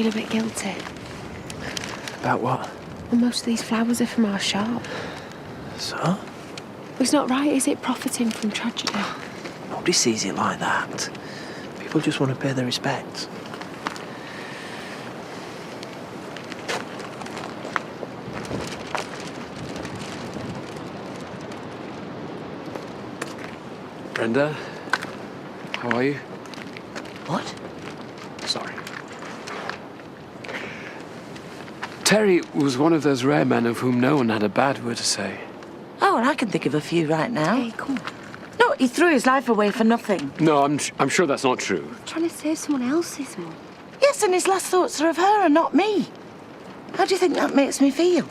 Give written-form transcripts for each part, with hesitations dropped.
feel a bit guilty. About what? Well, most of these flowers are from our shop. So? Well, it's not right, is it, profiting from tragedy? Nobody sees it like that. People just want to pay their respects. Brenda, how are you? What? Sorry. Terry was one of those rare men of whom no one had a bad word to say. Oh, and I can think of a few right now. Hey, come on. No, he threw his life away for nothing. No, I'm sure that's not true. I'm trying to save someone else's, Mum. Yes, and his last thoughts are of her and not me. How do you think that makes me feel?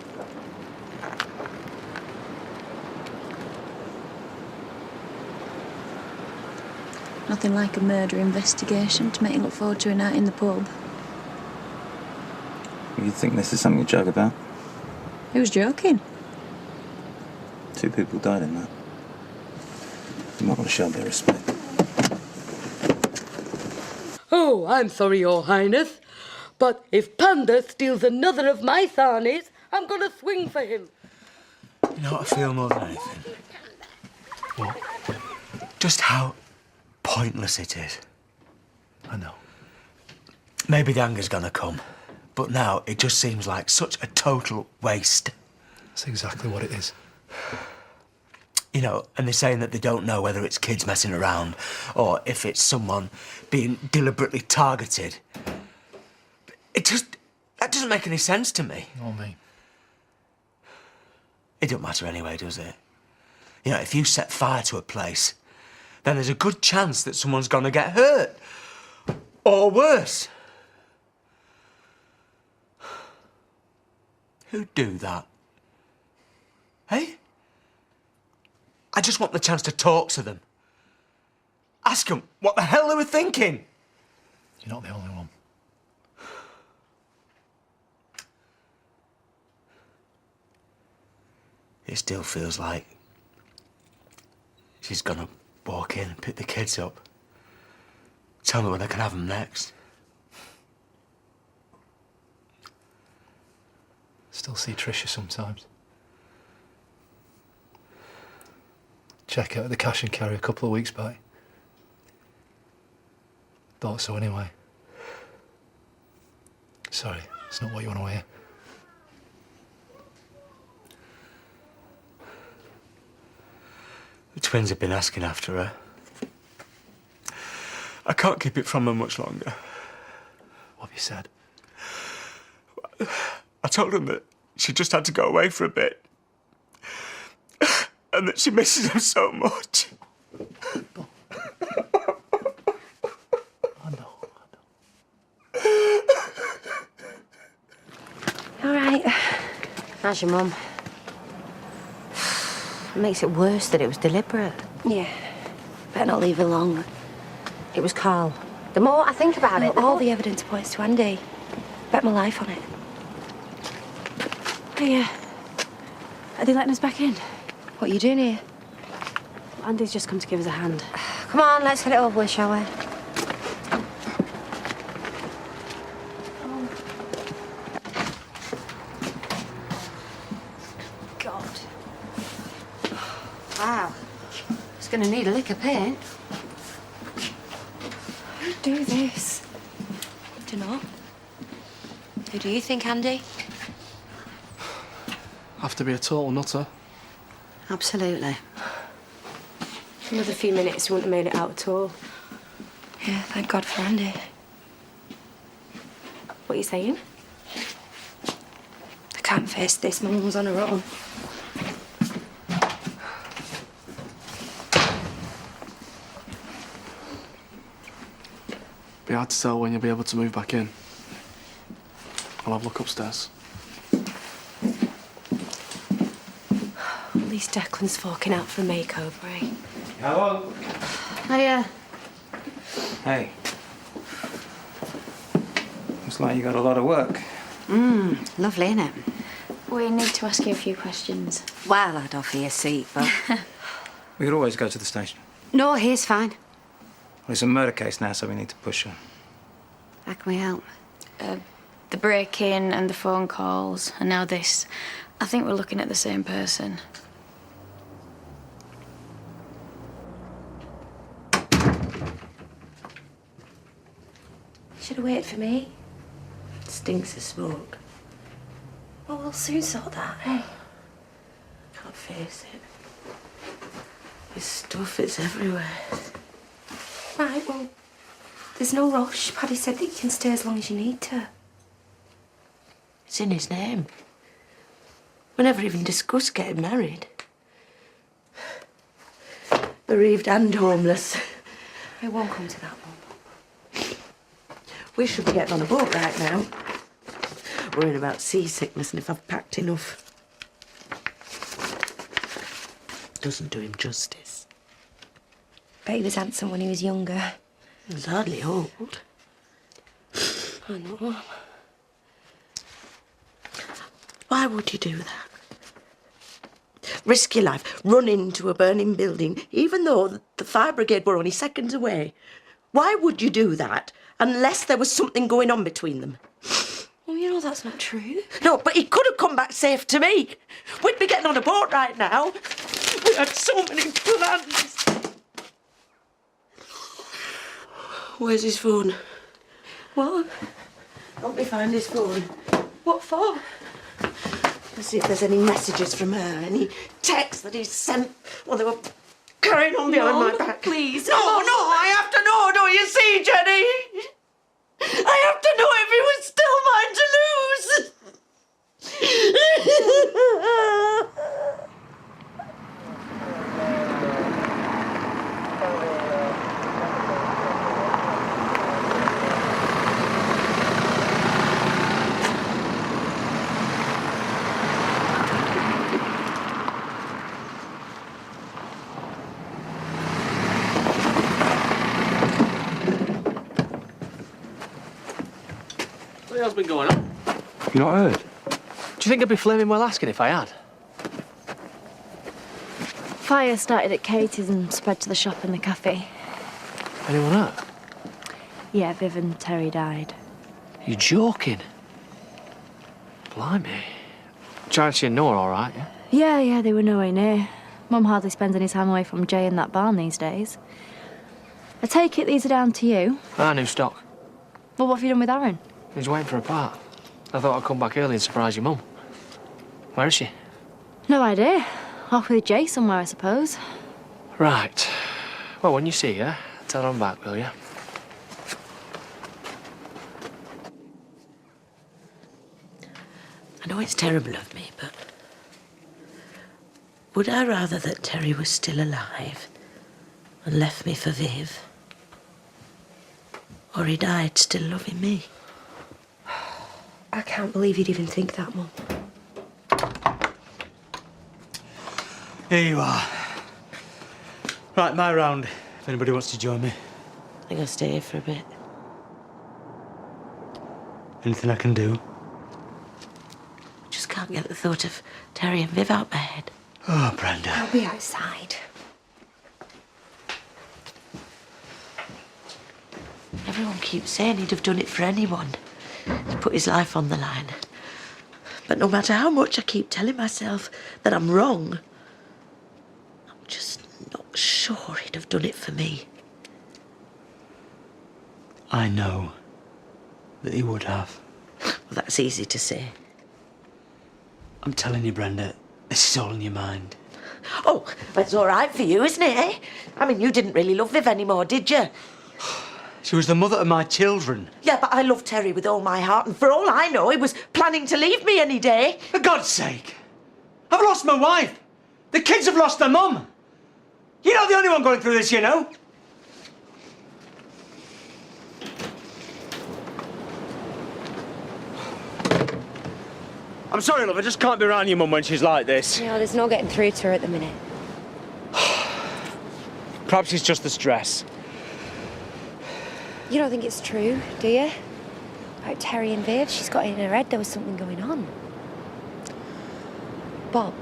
Nothing like a murder investigation to make you look forward to a night in the pub. You think this is something you joke about? Who's joking? 2 people died in that. You might want to show a bit of respect. Oh, I'm sorry, Your Highness, but if Panda steals another of my sarnies, I'm going to swing for him. You know what I feel more than anything? What? Just how pointless it is. I know. Maybe the anger's gonna come, but now it just seems like such a total waste. That's exactly what it is. You know, and they're saying that they don't know whether it's kids messing around or if it's someone being deliberately targeted. That doesn't make any sense to me. Nor me. It don't matter anyway, does it? You know, if you set fire to a place, then there's a good chance that someone's gonna get hurt. Or worse. Who'd do that? Hey? I just want the chance to talk to them. Ask them what the hell they were thinking. You're not the only one. It still feels like she's gonna walk in and pick the kids up. Tell me when I can have them next. Still see Tricia sometimes. Check out at the cash and carry a couple of weeks back. Thought so anyway. Sorry, it's not what you want to hear. The twins have been asking after her. I can't keep it from her much longer. What have you said? I told them that she just had to go away for a bit. And that she misses them so much. I know. All right. How's your mum? It makes it worse that it was deliberate. Yeah. Better not leave her long. It was Carl. The more I think about it, All the evidence points to Andy. Bet my life on it. Hey, are they letting us back in? What are you doing here? Andy's just come to give us a hand. Come on, let's get it over with, shall we? God. Wow. It's going to need a lick of paint. Don't do this. Do not. Who do you think, Andy? Have to be a total nutter. Absolutely. Another few minutes, you wouldn't have made it out at all. Yeah, thank God for Andy. What are you saying? I can't face this. My mum was on her own. Be hard to tell when you'll be able to move back in. I'll have a look upstairs. At least Declan's forking out for a makeover, eh? Hello. Hiya. Hey. Looks like you got a lot of work. Lovely, innit? We need to ask you a few questions. Well, I'd offer you a seat, but... We could always go to the station. No, here's fine. Well, it's a murder case now, so we need to push her. How can we help? The break-in and the phone calls, and now this. I think we're looking at the same person. Should have waited for me. It stinks of smoke. Well, we'll soon sort that, eh? Can't face it. This stuff is everywhere. Right, well, there's no rush. Paddy said that you can stay as long as you need to. It's in his name. We never even discussed getting married. Bereaved and homeless. It won't come to that, Mum. We should be getting on a boat right now. Worrying about seasickness and if I've packed enough. Doesn't do him justice. Bet he was handsome when he was younger. He was hardly old. I know. Why would you do that? Risk your life, run into a burning building, even though the fire brigade were only seconds away. Why would you do that unless there was something going on between them? Well, you know that's not true. No, but he could have come back safe to me. We'd be getting on a boat right now. We had so many plans. Where's his phone? What? Help me find his phone. What for? Let's see if there's any messages from her, any texts that he's sent while they were carrying on behind my back. Please. No, I have to know, don't you see, Jenny? I have to know if he was still mine to lose. What the hell's been going on? You not heard? Do you think I'd be flaming well asking if I had? Fire started at Katie's and spread to the shop and the cafe. Anyone hurt? Yeah, Viv and Terry died. You're joking. Blimey. Chancey and Noah all right, yeah? Yeah, they were nowhere near. Mum hardly spends any time away from Jay and that barn these days. I take it these are down to you. New stock. Well, what have you done with Aaron? He's waiting for a part. I thought I'd come back early and surprise your mum. Where is she? No idea. Off with Jay somewhere, I suppose. Right. Well, when you see her, tell her I'm back, will you? I know it's terrible of me, but would I rather that Terry was still alive and left me for Viv? Or he died still loving me? I can't believe you'd even think that, Mum. Here you are. Right, my round, if anybody wants to join me. I think I'll stay here for a bit. Anything I can do? Just can't get the thought of Terry and Viv out my head. Oh, Brenda. I'll be outside. Everyone keeps saying he'd have done it for anyone. He put his life on the line. But no matter how much I keep telling myself that I'm wrong, I'm just not sure he'd have done it for me. I know that he would have. Well, that's easy to say. I'm telling you, Brenda, this is all in your mind. Oh, but it's all right for you, isn't it, eh? I mean, you didn't really love Viv anymore, did you? She was the mother of my children. Yeah, but I love Terry with all my heart, and for all I know, he was planning to leave me any day. For God's sake! I've lost my wife. The kids have lost their mum. You're not the only one going through this, you know. I'm sorry, love, I just can't be around your mum when she's like this. You know, there's no getting through to her at the minute. Perhaps it's just the stress. You don't think it's true, do you? About Terry and Viv, she's got it in her head there was something going on. Bob.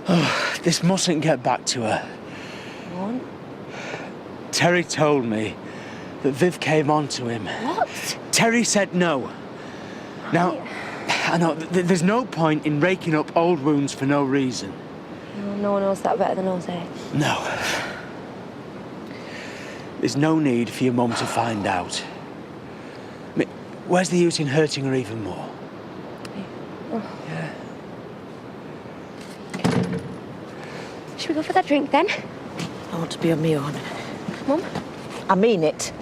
Oh, this mustn't get back to her. Won't? Terry told me that Viv came on to him. What? Terry said no. Now, I know there's no point in raking up old wounds for no reason. No one knows that better than Jose. No. There's no need for your mum to find out. I mean, where's the use in hurting her even more? Yeah. Should we go for that drink then? I want to be on my own. Mum? I mean it.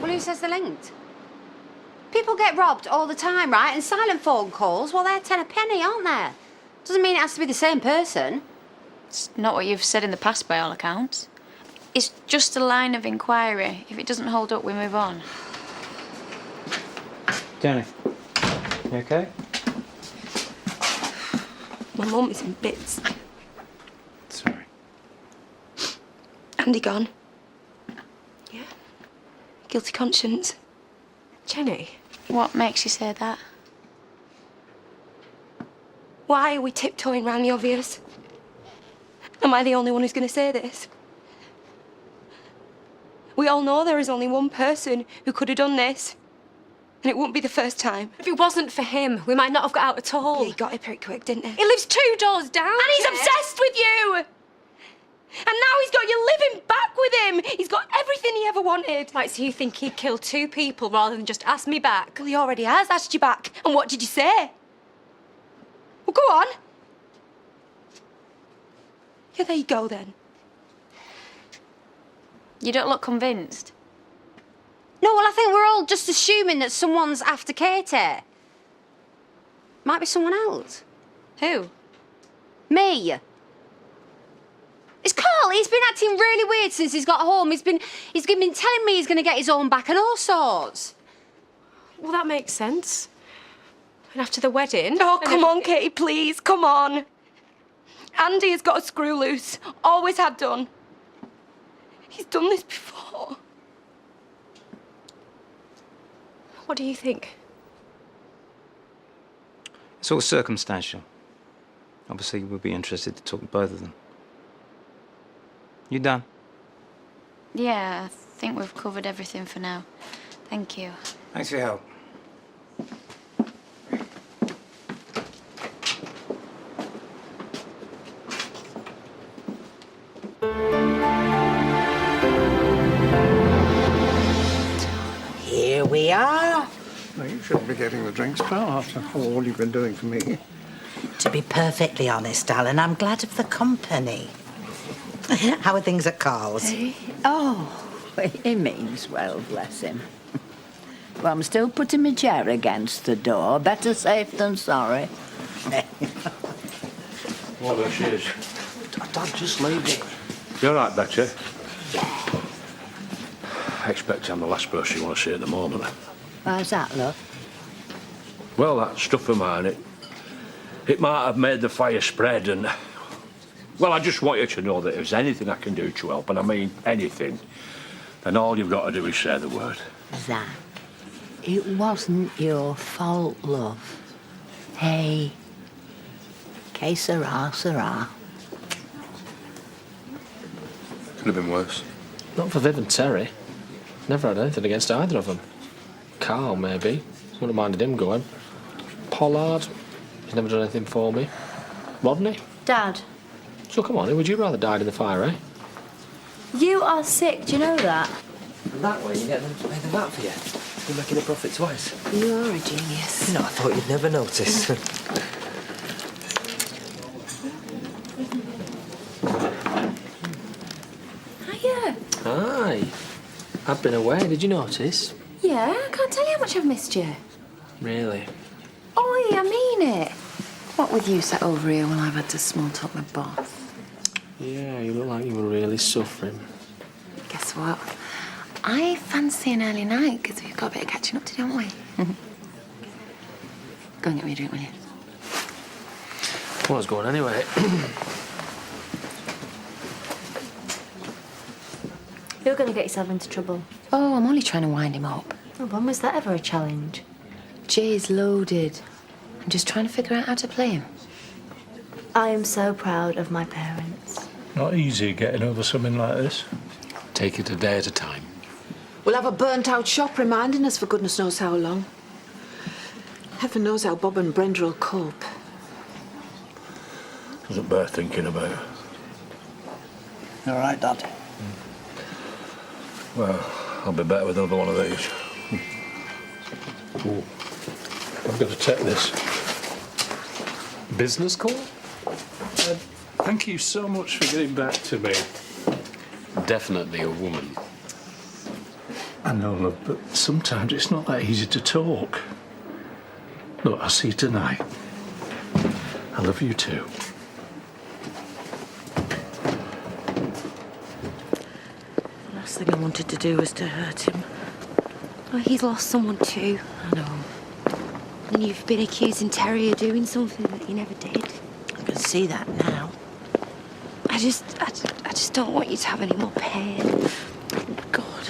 Well, who says they're linked? People get robbed all the time, right? And silent phone calls, well, they're 10 a penny, aren't they? Doesn't mean it has to be the same person. It's not what you've said in the past, by all accounts. It's just a line of inquiry. If it doesn't hold up, we move on. Danny, you okay? My mum is in bits. Sorry. Andy gone. Yeah. Guilty conscience. Jenny, What makes you say that? why are we tiptoeing around the obvious? Am I the only one who's going to say this? We all know there is only one person who could have done this. And it wouldn't be the first time. If it wasn't for him, we might not have got out at all. Yeah, he got it pretty quick, didn't he? He lives 2 doors down. And he's obsessed with you! And now he's got you living back with him! He's got everything he ever wanted. Right, so you think he'd kill 2 people rather than just ask me back? Well, he already has asked you back. And what did you say? Well, go on. Yeah, there you go then. You don't look convinced. No, well, I think we're all just assuming that someone's after Katie. Might be someone else. Who? Me. It's Carl. He's been acting really weird since he's got home. He's been telling me he's going to get his own back and all sorts. Well, that makes sense. And after the wedding... Oh, come on, Katie, please, come on. Andy has got a screw loose. Always had done. He's done this before. What do you think? It's all circumstantial. Obviously, we'd be interested to talk to both of them. You done? Yeah, I think we've covered everything for now. Thank you. Thanks for your help. Here we are. No, you shouldn't be getting the drinks, pal, after all you've been doing for me. To be perfectly honest, Alan, I'm glad of the company. How are things at Carl's? Oh, he means well, bless him. Well, I'm still putting my chair against the door. Better safe than sorry. What a shiz. Dad, just leave it. You're right, Betty. I expect I'm the last person you want to see at the moment. Why's that, love? Well, that stuff of mine, it might have made the fire spread and... Well, I just want you to know that if there's anything I can do to help, and I mean anything, then all you've got to do is say the word. That. It wasn't your fault, love. Hey. Que sera, sera. Could have been worse. Not for Viv and Terry. Never had anything against either of them. Carl, maybe. Wouldn't have minded him going. Pollard, he's never done anything for me. Rodney. Dad, So come on, who would you rather died in the fire, eh? you are sick. Do you know that? And that way you get them to pay the VAT for you. You're making a profit twice. You are a genius. You know, I thought you'd never notice. Hiya. Hi. I've been away, did you notice? Yeah, I can't tell you how much I've missed you. Really? Oi, I mean it. What with you sat over here while I've had to small talk my boss? Yeah, you look like you were really suffering. Guess what? I fancy an early night because we've got a bit of catching up to do, haven't we? Go and get me a drink, will you? Well, I was going anyway. You're going to get yourself into trouble. Oh, I'm only trying to wind him up. Oh, when was that ever a challenge? Jay's loaded. I'm just trying to figure out how to play him. I am so proud of my parents. Not easy getting over something like this. Take it a day at a time. We'll have a burnt-out shop reminding us for goodness knows how long. Heaven knows how Bob and Brenda will cope. Doesn't bear thinking about. You all right, Dad? Well, I'll be better with another one of these. Ooh. I've got to take this. Business call? Thank you so much for getting back to me. Definitely a woman. I know, love, but sometimes it's not that easy to talk. Look, I'll see you tonight. I love you too. The last thing I wanted to do was to hurt him. Oh, he's lost someone too. I know. And you've been accusing Terry of doing something that he never did. I can see that now. I just don't want you to have any more pain. God,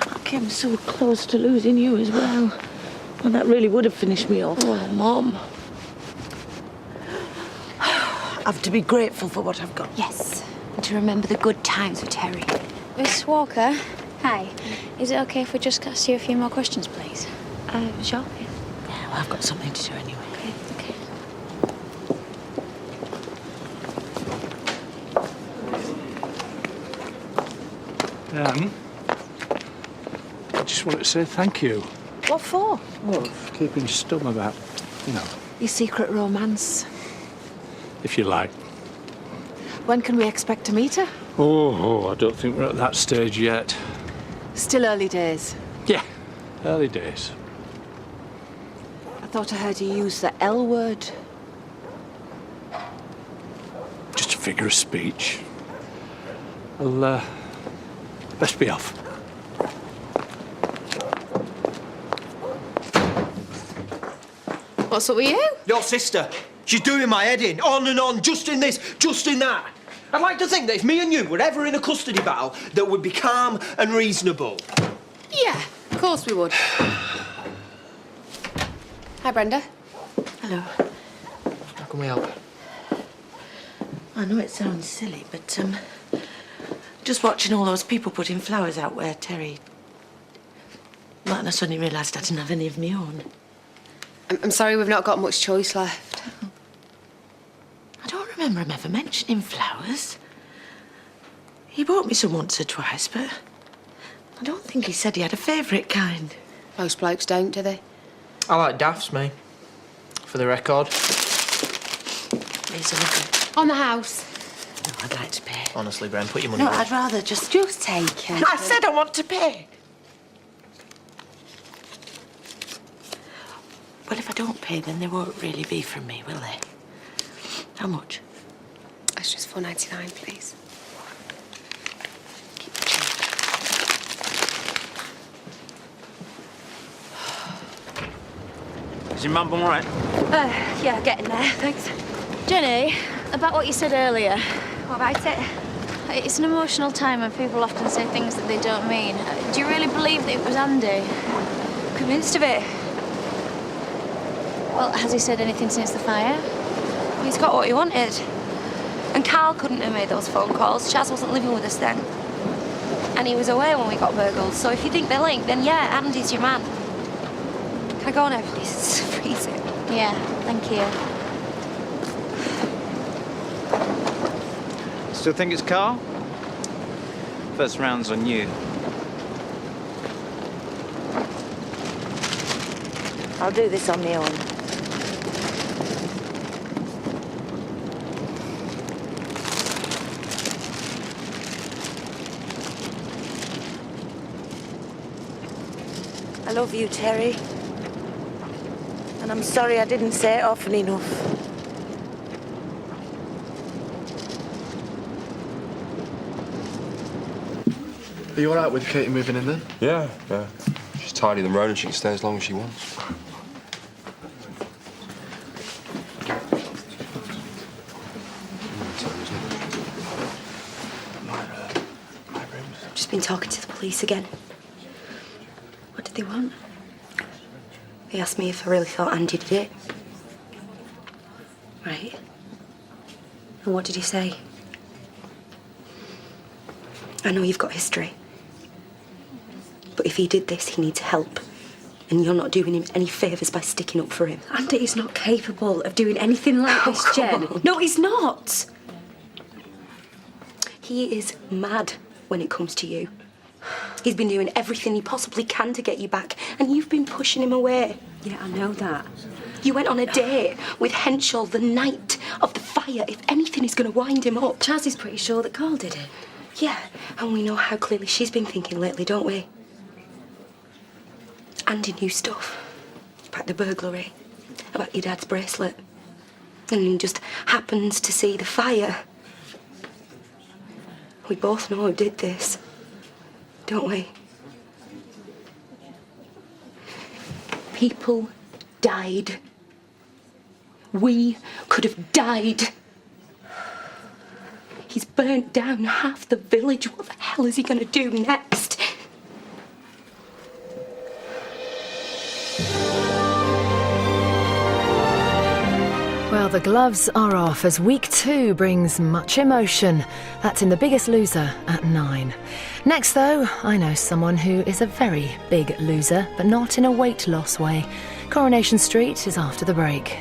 I came so close to losing you as well. And that really would have finished me off. Oh, Mum. I've to be grateful for what I've got. Yes, and to remember the good times with Terry. Miss Walker, hi. Is it okay if we just ask you a few more questions, please? Sure. Yeah, well, I've got something to do anyway. Okay. Anne, I just wanted to say thank you. What for? Oh, for keeping stum about, you know, Your secret romance. if you like. When can we expect to meet her? Oh, I don't think we're at that stage yet. Still early days. Yeah, early days. I thought I heard you use the L word. Just a figure of speech. I'll, best be off. What's up with you? Your sister. She's doing my head in. On and on, just in this, just in that. I'd like to think that if me and you were ever in a custody battle, that we'd be calm and reasonable. Yeah, of course we would. Hi, Brenda. Hello. How can we help? I know it sounds silly, but, just watching all those people putting flowers out where Terry... Martin, I suddenly realised I didn't have any of my own. I'm sorry we've not got much choice left. I don't remember him ever mentioning flowers. He bought me some once or twice, but I don't think he said he had a favourite kind. Most blokes don't, do they? I like daffs, me. For the record. Here's a look. On the house. No, I'd like to pay. Honestly, Bren, put your money No, away. I'd rather just take it. I said I want to pay. Well, if I don't pay, then they won't really be from me, will they? How much? It's just $4.99, please. Keep the change. Is your mum all right? Yeah, getting there, thanks. Jenny, about what you said earlier. What about it? It's an emotional time and people often say things that they don't mean. Do you really believe that it was Andy? Convinced of it. Well, has he said anything since the fire? He's got what he wanted. And Carl couldn't have made those phone calls. Chaz wasn't living with us then. And he was away when we got burgled. So if you think they're linked, then yeah, Andy's your man. Can I go now, please? It's freezing. Yeah, thank you. Still think it's Carl? First round's on you. I'll do this on my own. I love you, Terry. And I'm sorry I didn't say it often enough. Are you all right with Katie moving in then? Yeah. She's tidy them round and she can stay as long as she wants. I've just been talking to the police again. What did they want? They asked me if I really thought Andy did it. Right. And what did he say? I know you've got history. But if he did this, he needs help. And you're not doing him any favours by sticking up for him. Andy is not capable of doing anything like this, Jen. on. No, he's not. He is mad when it comes to you. He's been doing everything he possibly can to get you back, and you've been pushing him away. Yeah, I know that. You went on a date with Henschel the night of the fire. If anything is going to wind him up. Chaz is pretty sure that Carl did it. Yeah, and we know how clearly she's been thinking lately, don't we? Andy knew stuff about the burglary, about your dad's bracelet, and he just happens to see the fire. We both know who did this, don't we? People died. We could have died. He's burnt down half the village. What the hell is he going to do next? Well, the gloves are off as week 2 brings much emotion. That's in The Biggest Loser at 9. Next, though, I know someone who is a very big loser, but not in a weight loss way. Coronation Street is after the break.